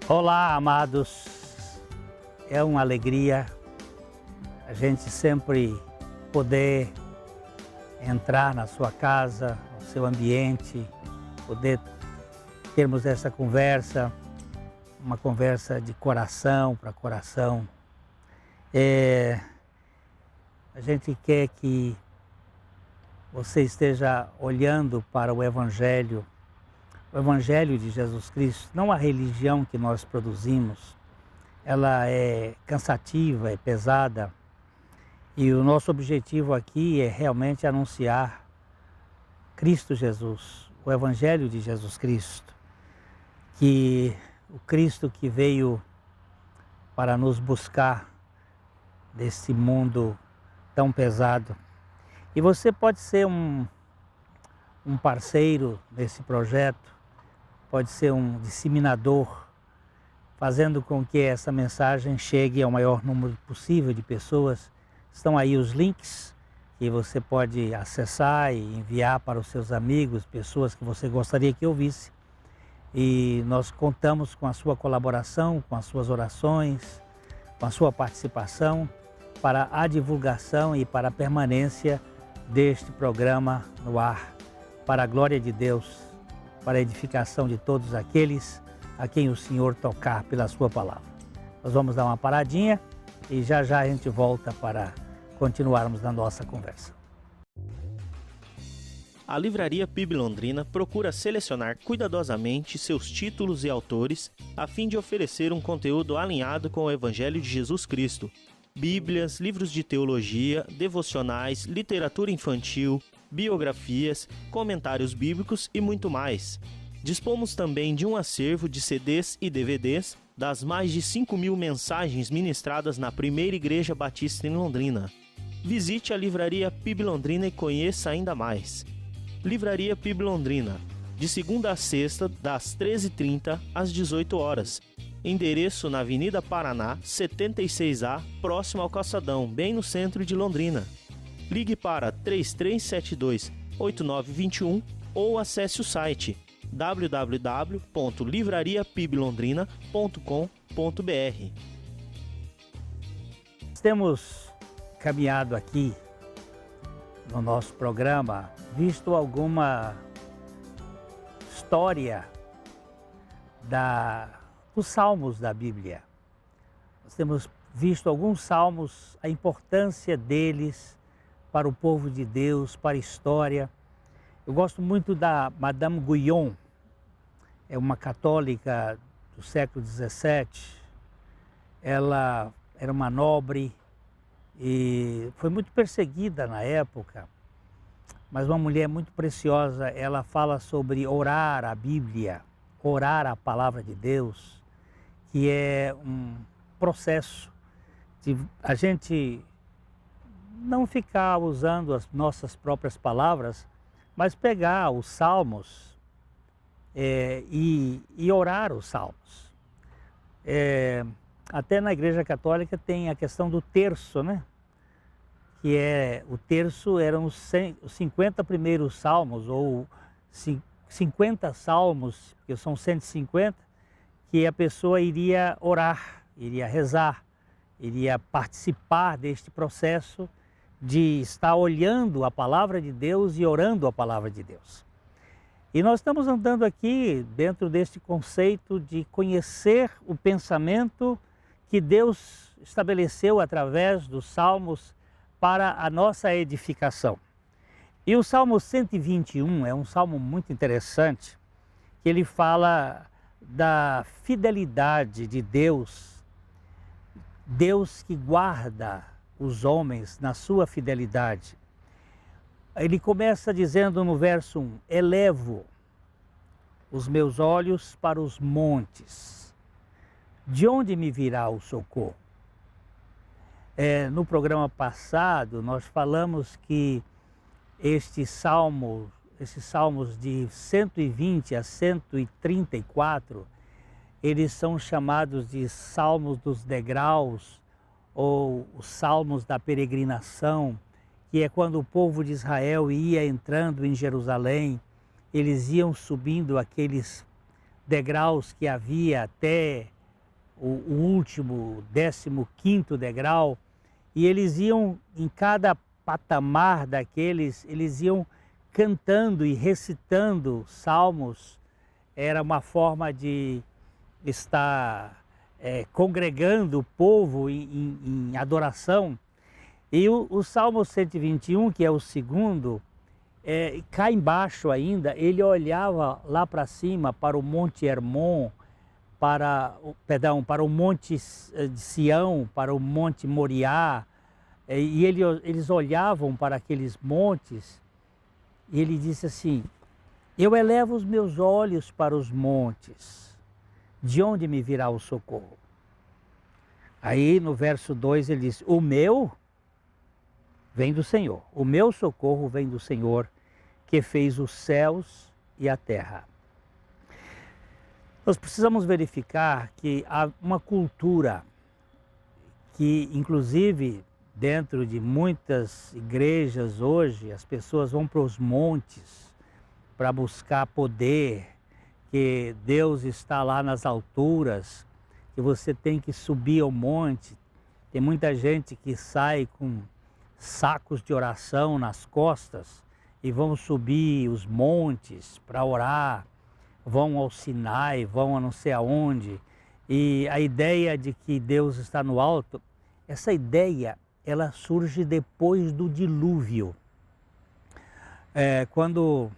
Olá, amados. É uma alegria a gente sempre poder entrar na sua casa, no seu ambiente, poder termos essa conversa, uma conversa de coração para coração. A gente quer que você esteja olhando para o Evangelho de Jesus Cristo, não a religião que nós produzimos. Ela é cansativa, é pesada, e o nosso objetivo aqui é realmente anunciar Cristo Jesus, o Evangelho de Jesus Cristo, que o Cristo que veio para nos buscar desse mundo tão pesado. E você pode ser um parceiro desse projeto, pode ser um disseminador, fazendo com que essa mensagem chegue ao maior número possível de pessoas. Estão aí os links que você pode acessar e enviar para os seus amigos, pessoas que você gostaria que ouvisse. E nós contamos com a sua colaboração, com as suas orações, com a sua participação para a divulgação e para a permanência deste programa no ar, para a glória de Deus, para a edificação de todos aqueles a quem o Senhor tocar pela sua palavra. Nós vamos dar uma paradinha e já a gente volta para continuarmos na nossa conversa. A Livraria PIB Londrina procura selecionar cuidadosamente seus títulos e autores a fim de oferecer um conteúdo alinhado com o Evangelho de Jesus Cristo. Bíblias, livros de teologia, devocionais, literatura infantil, biografias, comentários bíblicos e muito mais. Dispomos também de um acervo de CDs e DVDs das mais de 5.000 mensagens ministradas na Primeira Igreja Batista em Londrina. Visite a Livraria PIB Londrina e conheça ainda mais. Livraria PIB Londrina, de segunda a sexta, das 13h30 às 18 horas. Endereço na Avenida Paraná, 76A, próximo ao Calçadão, bem no centro de Londrina. Ligue para 3372-8921 ou acesse o site www.livrariapiblondrina.com.br. Temos caminhado aqui no nosso programa, visto alguma história dos salmos da Bíblia. Nós temos visto alguns salmos, a importância deles para o povo de Deus, para a história. Eu gosto muito da Madame Guyon, é uma católica do século XVII. Ela era uma nobre e foi muito perseguida na época, mas uma mulher muito preciosa. Ela fala sobre orar a Bíblia, orar a palavra de Deus, que é um processo de a gente não ficar usando as nossas próprias palavras, mas pegar os salmos e orar os salmos. Até na Igreja Católica tem a questão do terço, né? Que o terço eram os 50 primeiros salmos, ou 50 salmos, porque são 150, que a pessoa iria orar, iria rezar, iria participar deste processo de estar olhando a palavra de Deus e orando a palavra de Deus. E nós estamos andando aqui dentro deste conceito de conhecer o pensamento que Deus estabeleceu através dos salmos para a nossa edificação. E o Salmo 121 é um salmo muito interessante, que ele fala da fidelidade de Deus, Deus que guarda os homens na sua fidelidade. Ele começa dizendo no verso 1, elevo os meus olhos para os montes, de onde me virá o socorro? No programa passado nós falamos que esses salmos de 120 a 134, eles são chamados de salmos dos degraus, ou os salmos da peregrinação, que é quando o povo de Israel ia entrando em Jerusalém, eles iam subindo aqueles degraus que havia até o último, 15º degrau, e eles iam, em cada patamar daqueles, eles iam cantando e recitando salmos. Era uma forma de estar congregando o povo em adoração. E o Salmo 121, que é o segundo, cá embaixo ainda, ele olhava lá para cima, para o Monte Hermon, para o Monte de Sião, para o Monte Moriá, e eles olhavam para aqueles montes, e ele disse assim: eu elevo os meus olhos para os montes, de onde me virá o socorro? Aí no verso 2 ele diz: o meu vem do Senhor, o meu socorro vem do Senhor, que fez os céus e a terra. Nós precisamos verificar que há uma cultura que, inclusive, dentro de muitas igrejas hoje, as pessoas vão para os montes para buscar poder, que Deus está lá nas alturas, que você tem que subir ao monte. Tem muita gente que sai com sacos de oração nas costas e vão subir os montes para orar, vão ao Sinai, vão a não sei aonde. E a ideia de que Deus está no alto, essa ideia, ela surge depois do dilúvio. Quando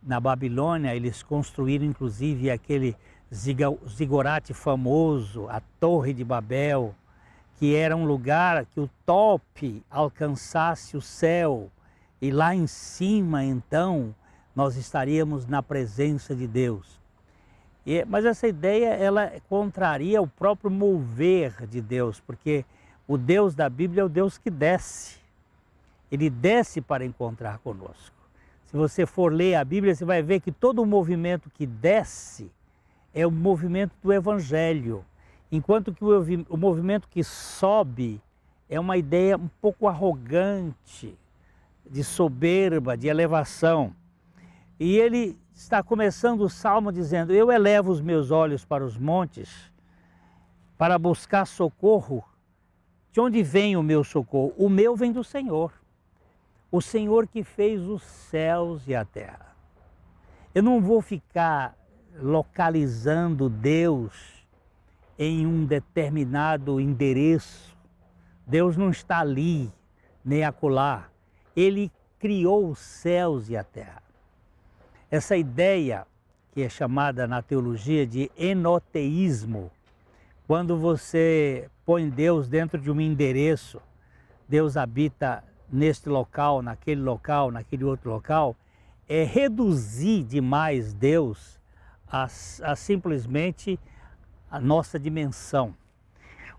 na Babilônia eles construíram inclusive aquele zigurate famoso, a Torre de Babel, que era um lugar que o tope alcançasse o céu, e lá em cima então nós estaríamos na presença de Deus. Mas essa ideia, ela contraria o próprio mover de Deus, porque o Deus da Bíblia é o Deus que desce. Ele desce para encontrar conosco. Se você for ler a Bíblia, você vai ver que todo o movimento que desce é o movimento do Evangelho, enquanto que o movimento que sobe é uma ideia um pouco arrogante, de soberba, de elevação. E ele está começando o Salmo dizendo: eu elevo os meus olhos para os montes, para buscar socorro. De onde vem o meu socorro? O meu vem do Senhor. O Senhor que fez os céus e a terra. Eu não vou ficar localizando Deus em um determinado endereço. Deus não está ali, nem acolá. Ele criou os céus e a terra. Essa ideia, que é chamada na teologia de enoteísmo, quando você põe Deus dentro de um endereço, Deus habita neste local, naquele outro local, é reduzir demais Deus a simplesmente a nossa dimensão.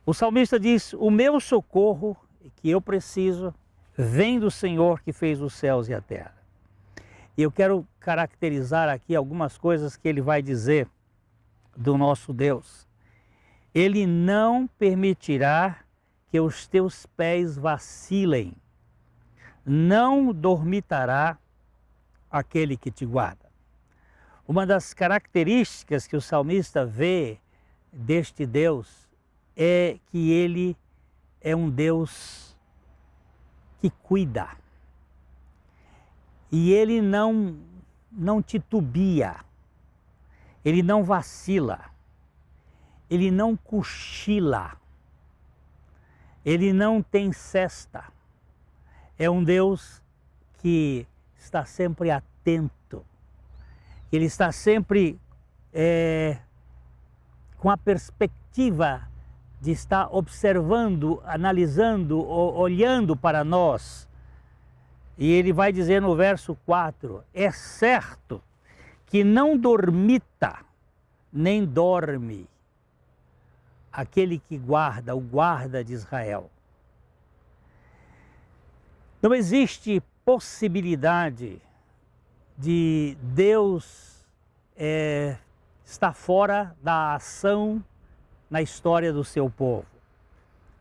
O salmista diz: o meu socorro que eu preciso vem do Senhor que fez os céus e a terra. E eu quero caracterizar aqui algumas coisas que ele vai dizer do nosso Deus. Ele não permitirá que os teus pés vacilem, não dormitará aquele que te guarda. Uma das características que o salmista vê deste Deus é que ele é um Deus que cuida. E ele não titubia, ele não vacila, ele não cochila, ele não tem cesta. É um Deus que está sempre atento, ele está sempre com a perspectiva de estar observando, analisando, olhando para nós. E ele vai dizer no verso 4, é certo que não dormita, nem dorme aquele que guarda, o guarda de Israel. Não existe possibilidade de Deus estar fora da ação na história do seu povo,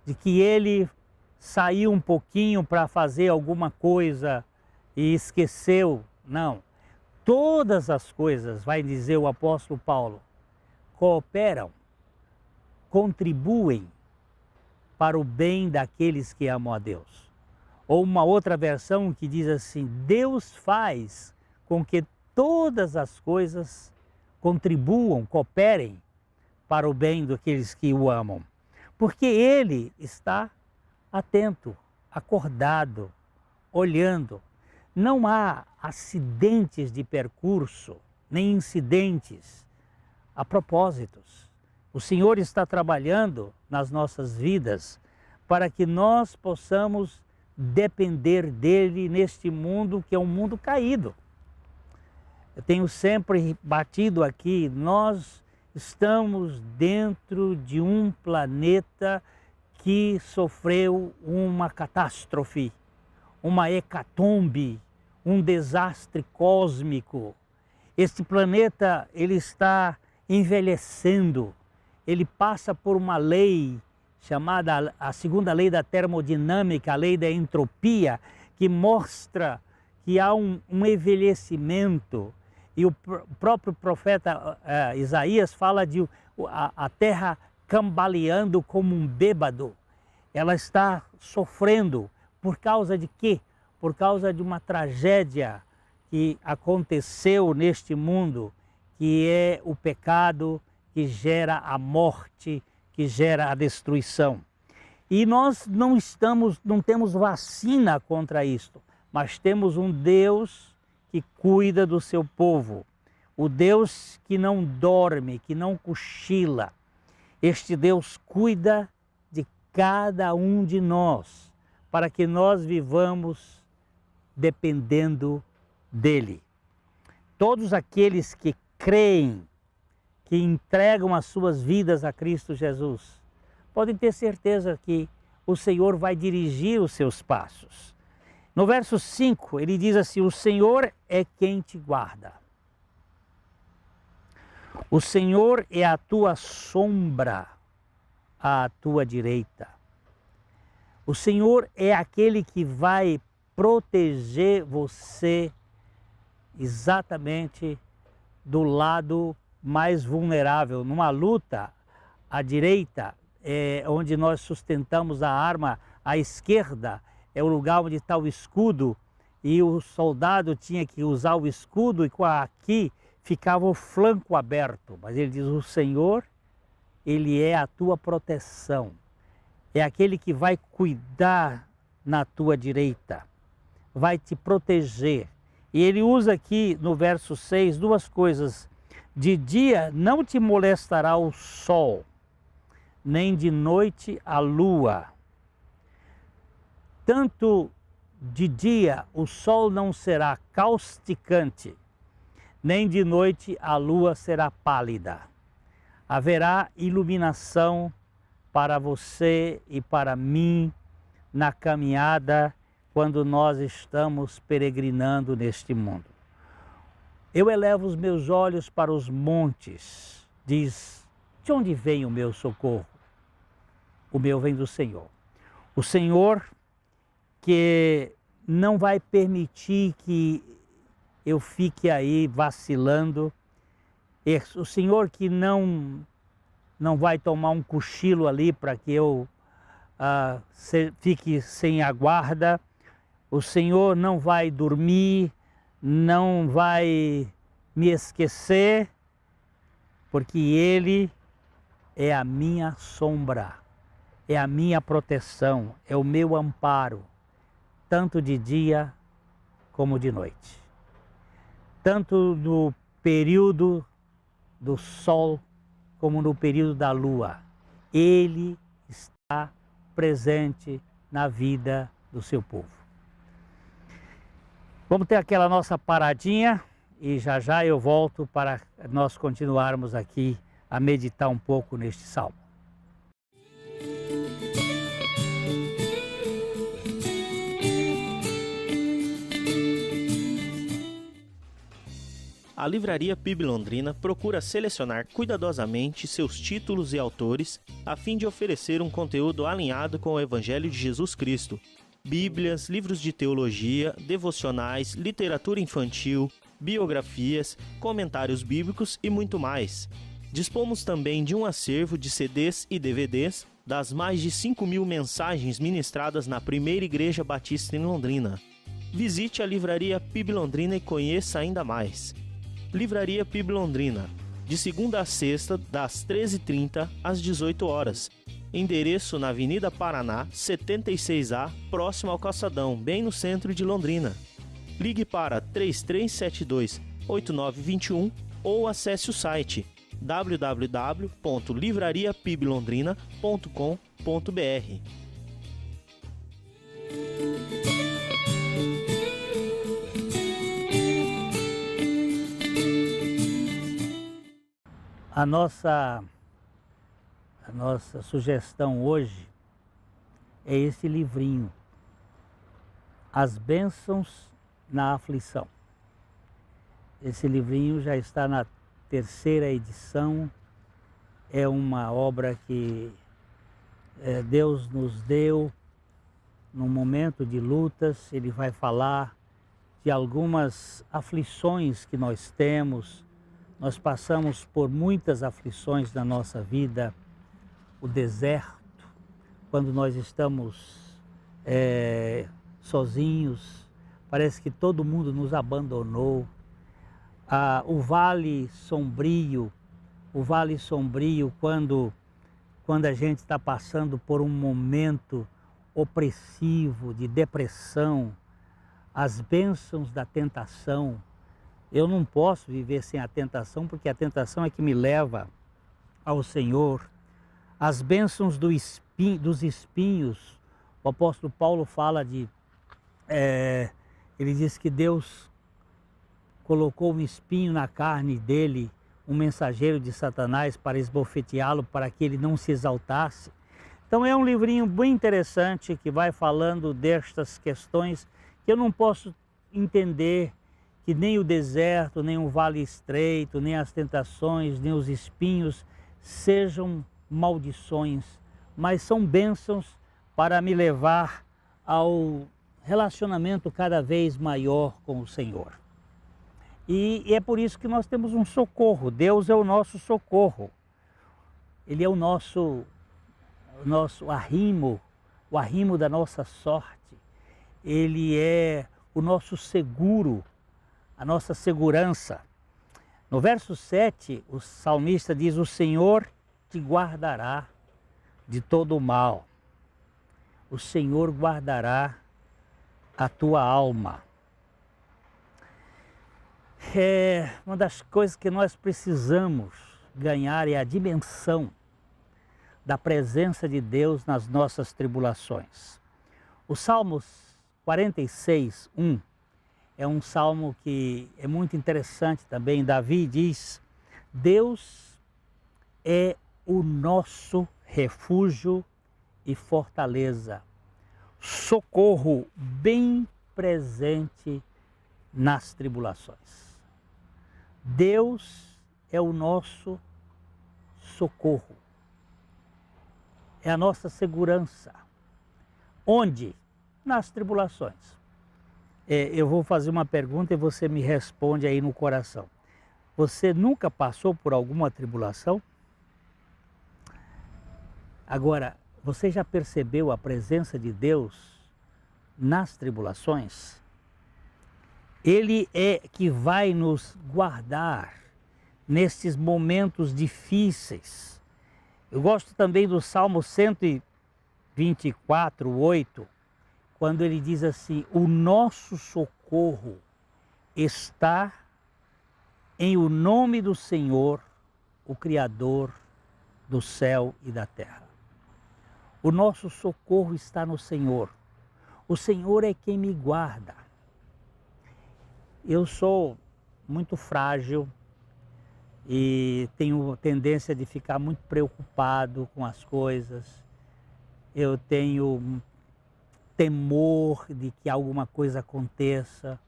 de que ele saiu um pouquinho para fazer alguma coisa e esqueceu. Não. todas as coisas, vai dizer o apóstolo Paulo, cooperam, contribuem para o bem daqueles que amam a Deus. Ou uma outra versão que diz assim, Deus faz com que todas as coisas contribuam, cooperem para o bem daqueles que o amam. Porque Ele está atento, acordado, olhando. Não há acidentes de percurso, nem incidentes a propósitos. O Senhor está trabalhando nas nossas vidas para que nós possamos depender dEle neste mundo que é um mundo caído. Eu tenho sempre batido aqui, nós estamos dentro de um planeta que sofreu uma catástrofe, uma hecatombe, um desastre cósmico. Este planeta, ele está envelhecendo, ele passa por uma lei chamada a segunda lei da termodinâmica, a lei da entropia, que mostra que há um envelhecimento. E o próprio profeta Isaías fala de a terra cambaleando como um bêbado. Ela está sofrendo. Por causa de quê? Por causa de uma tragédia que aconteceu neste mundo, que é o pecado que gera a morte, que gera a destruição. E nós não temos vacina contra isto, mas temos um Deus que cuida do seu povo, o Deus que não dorme, que não cochila. Este Deus cuida de cada um de nós, para que nós vivamos dependendo dEle. Todos aqueles que creem, que entregam as suas vidas a Cristo Jesus, podem ter certeza que o Senhor vai dirigir os seus passos. No verso 5, ele diz assim, o Senhor é quem te guarda. O Senhor é a tua sombra à tua direita. O Senhor é aquele que vai proteger você exatamente do lado mais vulnerável. Numa luta, à direita é onde nós sustentamos a arma, à esquerda é o lugar onde está o escudo, e o soldado tinha que usar o escudo, e aqui ficava o flanco aberto. Mas ele diz, o Senhor, Ele é a tua proteção, é aquele que vai cuidar na tua direita, vai te proteger. E ele usa aqui no verso 6 duas coisas, de dia não te molestará o sol, nem de noite a lua. Tanto de dia o sol não será causticante, nem de noite a lua será pálida. Haverá iluminação para você e para mim na caminhada quando nós estamos peregrinando neste mundo. Eu elevo os meus olhos para os montes, diz, de onde vem o meu socorro? O meu vem do Senhor. O Senhor que não vai permitir que eu fique aí vacilando. O Senhor que não vai tomar um cochilo ali para que eu fique sem a guarda. O Senhor não vai dormir, não vai me esquecer, porque Ele é a minha sombra, é a minha proteção, é o meu amparo, tanto de dia como de noite. Tanto no período do sol como no período da lua. Ele está presente na vida do seu povo. Vamos ter aquela nossa paradinha e já já eu volto para nós continuarmos aqui a meditar um pouco neste salmo. A Livraria PIB Londrina procura selecionar cuidadosamente seus títulos e autores a fim de oferecer um conteúdo alinhado com o Evangelho de Jesus Cristo. Bíblias, livros de teologia, devocionais, literatura infantil, biografias, comentários bíblicos e muito mais. Dispomos também de um acervo de CDs e DVDs das mais de 5.000 mensagens ministradas na primeira Igreja Batista em Londrina. Visite a Livraria PIB Londrina e conheça ainda mais. Livraria PIB Londrina, de segunda a sexta, das 13h30 às 18 horas. Endereço na Avenida Paraná, 76A, próximo ao Calçadão, bem no centro de Londrina. Ligue para 3372-8921 ou acesse o site www.livrariapiblondrina.com.br. A nossa sugestão hoje é esse livrinho, As Bênçãos na Aflição. Esse livrinho já está na 3ª edição, é uma obra que Deus nos deu num momento de lutas. Ele vai falar de algumas aflições que nós temos. Nós passamos por muitas aflições na nossa vida. O deserto, quando nós estamos sozinhos, parece que todo mundo nos abandonou. O vale sombrio, quando a gente está passando por um momento opressivo, de depressão, as bênçãos da tentação. Eu não posso viver sem a tentação, porque a tentação é que me leva ao Senhor. As bênçãos dos espinhos, o apóstolo Paulo fala ele diz que Deus colocou um espinho na carne dele, um mensageiro de Satanás, para esbofeteá-lo, para que ele não se exaltasse. Então é um livrinho bem interessante que vai falando destas questões que eu não posso entender, que nem o deserto, nem o vale estreito, nem as tentações, nem os espinhos sejam maldições, mas são bênçãos para me levar ao relacionamento cada vez maior com o Senhor. E é por isso que nós temos um socorro. Deus é o nosso socorro. Ele é o nosso arrimo, o arrimo da nossa sorte. Ele é o nosso seguro, a nossa segurança. No verso 7, o salmista diz: o Senhor te guardará de todo o mal. O Senhor guardará a tua alma. Uma das coisas que nós precisamos ganhar é a dimensão da presença de Deus nas nossas tribulações. O Salmos 46, 1, é um salmo que é muito interessante também. Davi diz: Deus é o nosso refúgio e fortaleza, socorro bem presente nas tribulações. Deus é o nosso socorro, é a nossa segurança. Onde? Nas tribulações. Eu vou fazer uma pergunta e você me responde aí no coração. Você nunca passou por alguma tribulação? Agora, você já percebeu a presença de Deus nas tribulações? Ele é que vai nos guardar nesses momentos difíceis. Eu gosto também do Salmo 124, 8, quando ele diz assim: o nosso socorro está em o nome do Senhor, o Criador do céu e da terra. O nosso socorro está no Senhor. O Senhor é quem me guarda. Eu sou muito frágil e tenho tendência de ficar muito preocupado com as coisas. Eu tenho temor de que alguma coisa aconteça,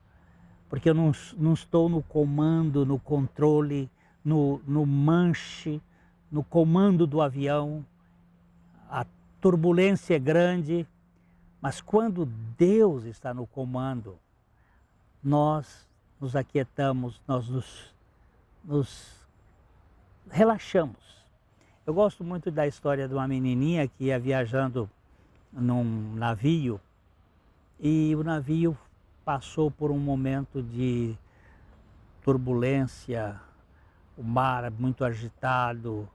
porque eu não estou no comando, no controle, no manche, no comando do avião. A turbulência é grande, mas quando Deus está no comando, nós nos aquietamos, nós nos relaxamos. Eu gosto muito da história de uma menininha que ia viajando num navio e o navio passou por um momento de turbulência, o mar muito agitado,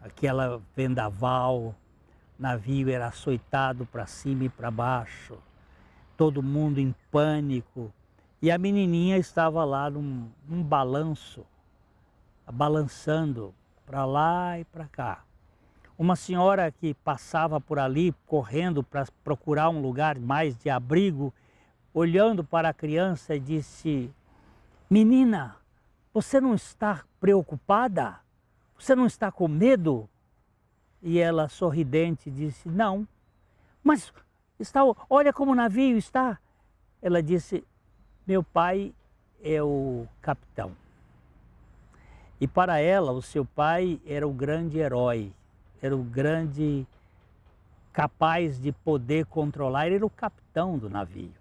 aquela vendaval, o navio era açoitado para cima e para baixo, todo mundo em pânico, e a menininha estava lá num balanço, balançando para lá e para cá. Uma senhora que passava por ali, correndo para procurar um lugar mais de abrigo, olhando para a criança, disse: menina, você não está preocupada? Você não está com medo? E ela, sorridente, disse: não. Mas olha como o navio está. Ela disse: meu pai é o capitão. E para ela, o seu pai era o grande herói, era o grande capaz de poder controlar, ele era o capitão do navio.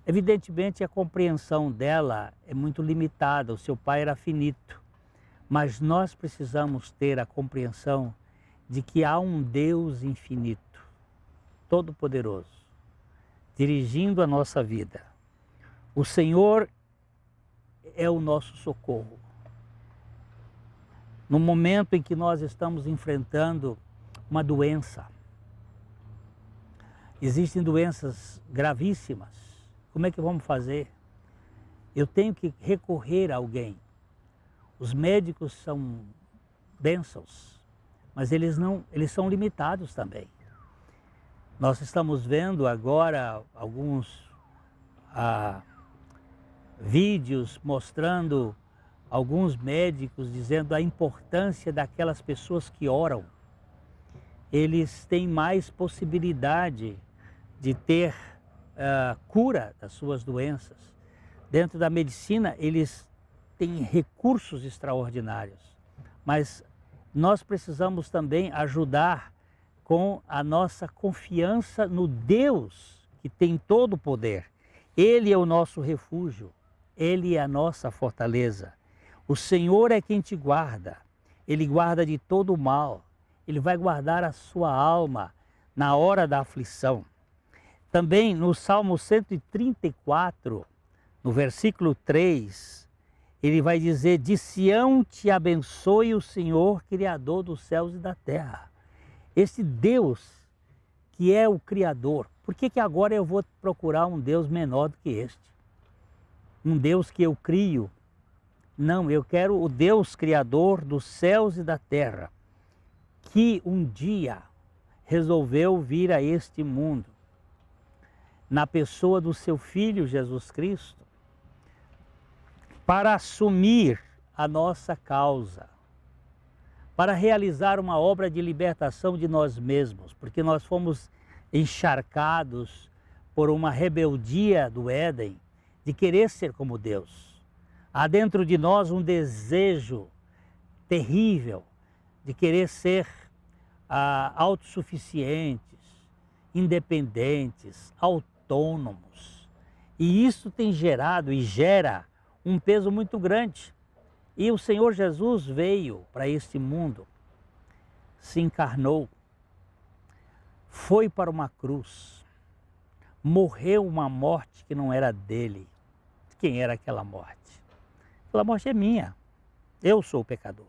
Evidentemente, a compreensão dela é muito limitada, o seu pai era finito, mas nós precisamos ter a compreensão de que há um Deus infinito, todo-poderoso, dirigindo a nossa vida. O Senhor é o nosso socorro. No momento em que nós estamos enfrentando uma doença, existem doenças gravíssimas, como é que vamos fazer? Eu tenho que recorrer a alguém. Os médicos são bênçãos, mas eles são limitados também. Nós estamos vendo agora alguns vídeos mostrando alguns médicos dizendo a importância daquelas pessoas que oram. Eles têm mais possibilidade de ter cura das suas doenças. Dentro da medicina, eles têm recursos extraordinários. Mas nós precisamos também ajudar com a nossa confiança no Deus que tem todo o poder. Ele é o nosso refúgio, Ele é a nossa fortaleza. O Senhor é quem te guarda, Ele guarda de todo o mal, Ele vai guardar a sua alma na hora da aflição. Também no Salmo 134, no versículo 3, ele vai dizer: de Sião te abençoe o Senhor, Criador dos céus e da terra. Esse Deus que é o Criador, por que agora eu vou procurar um Deus menor do que este? Um Deus que eu crio? Não, eu quero o Deus Criador dos céus e da terra, que um dia resolveu vir a este mundo, na pessoa do seu Filho Jesus Cristo, para assumir a nossa causa, para realizar uma obra de libertação de nós mesmos, porque nós fomos encharcados por uma rebeldia do Éden, de querer ser como Deus. Há dentro de nós um desejo terrível de querer ser autossuficientes, independentes, autônomos. E isso tem gerado e gera um peso muito grande. E o Senhor Jesus veio para este mundo, se encarnou, foi para uma cruz, morreu uma morte que não era dele. Quem era aquela morte? Aquela morte é minha. Eu sou o pecador.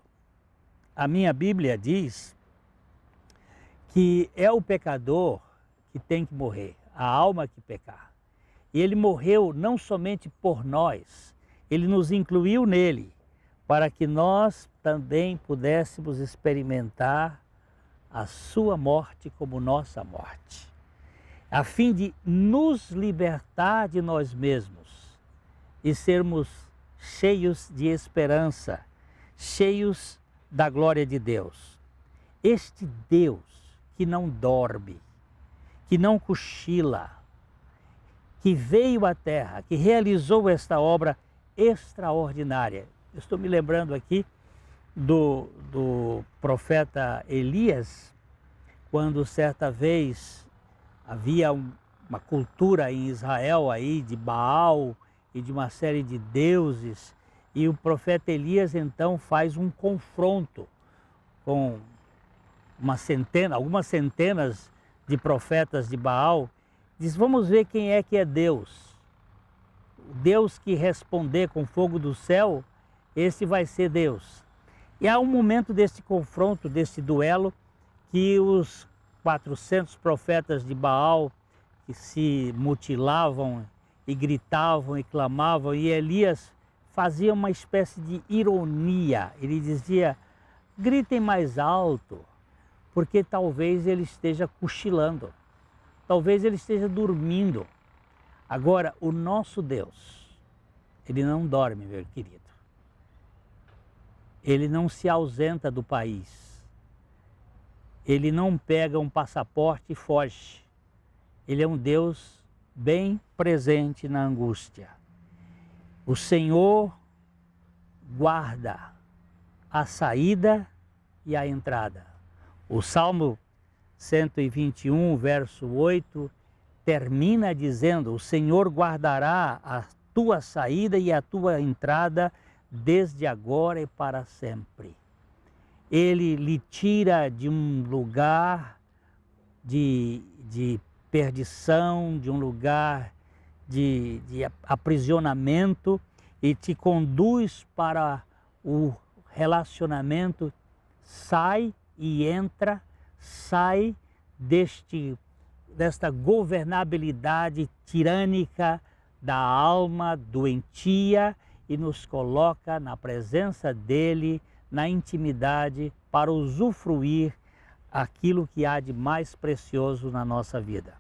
A minha Bíblia diz que é o pecador que tem que morrer, a alma que pecar. E ele morreu não somente por nós, ele nos incluiu nele, para que nós também pudéssemos experimentar a sua morte como nossa morte, a fim de nos libertar de nós mesmos e sermos cheios de esperança, cheios da glória de Deus. Este Deus que não dorme, que não cochila, que veio à terra, que realizou esta obra extraordinária. Eu estou me lembrando aqui do profeta Elias, quando certa vez havia uma cultura em Israel aí de Baal e de uma série de deuses. E o profeta Elias então faz um confronto com algumas centenas de profetas de Baal. Diz, vamos ver quem é que é Deus. O Deus que responder com fogo do céu, esse vai ser Deus. E há um momento desse confronto, desse duelo, que os 400 profetas de Baal que se mutilavam e gritavam e clamavam, e Elias fazia uma espécie de ironia. Ele dizia, gritem mais alto, porque talvez ele esteja cochilando, talvez ele esteja dormindo. Agora, o nosso Deus, ele não dorme, meu querido. Ele não se ausenta do país. Ele não pega um passaporte e foge. Ele é um Deus bem presente na angústia. O Senhor guarda a saída e a entrada. O Salmo 121, verso 8, termina dizendo, o Senhor guardará a tua saída e a tua entrada desde agora e para sempre. Ele lhe tira de um lugar de perdição, de um lugar de aprisionamento e te conduz para o relacionamento. Sai e entra, sai desta governabilidade tirânica da alma doentia e nos coloca na presença dele, na intimidade, para usufruir aquilo que há de mais precioso na nossa vida.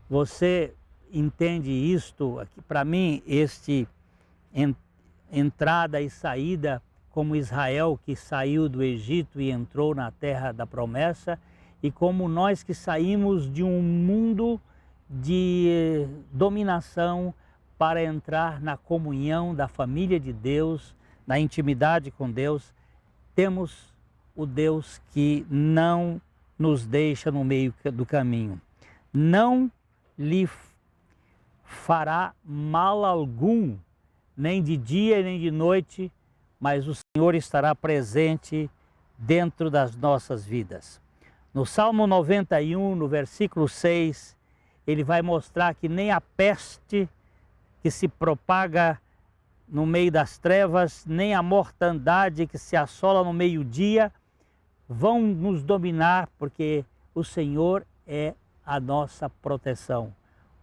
Você entende isto? Para mim, entrada e saída, como Israel que saiu do Egito e entrou na terra da promessa, e como nós que saímos de um mundo de dominação para entrar na comunhão da família de Deus, na intimidade com Deus, temos o Deus que não nos deixa no meio do caminho. Não lhe fará mal algum, nem de dia nem de noite, mas o Senhor estará presente dentro das nossas vidas. No Salmo 91, no versículo 6, ele vai mostrar que nem a peste que se propaga no meio das trevas, nem a mortandade que se assola no meio-dia vão nos dominar, porque o Senhor é a nossa proteção,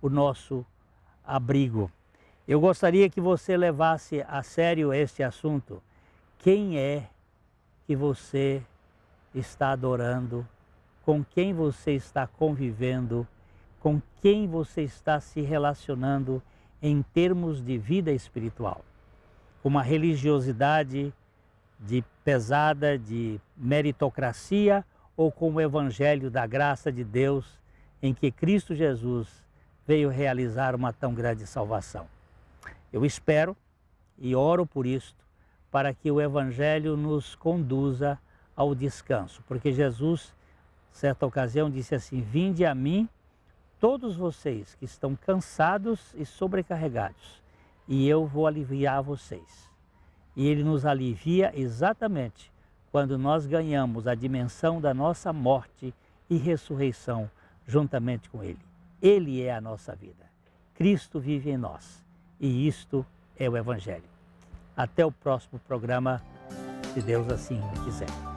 o nosso abrigo. Eu gostaria que você levasse a sério este assunto. Quem é que você está adorando? Com quem você está convivendo? Com quem você está se relacionando em termos de vida espiritual? Uma religiosidade pesada, de meritocracia, ou com o evangelho da graça de Deus, em que Cristo Jesus veio realizar uma tão grande salvação? Eu espero e oro por isto, para que o evangelho nos conduza ao descanso, porque Jesus, certa ocasião, disse assim: vinde a mim, todos vocês que estão cansados e sobrecarregados, e eu vou aliviar vocês. E ele nos alivia exatamente quando nós ganhamos a dimensão da nossa morte e ressurreição juntamente com ele. Ele é a nossa vida. Cristo vive em nós. E isto é o Evangelho. Até o próximo programa, se Deus assim quiser.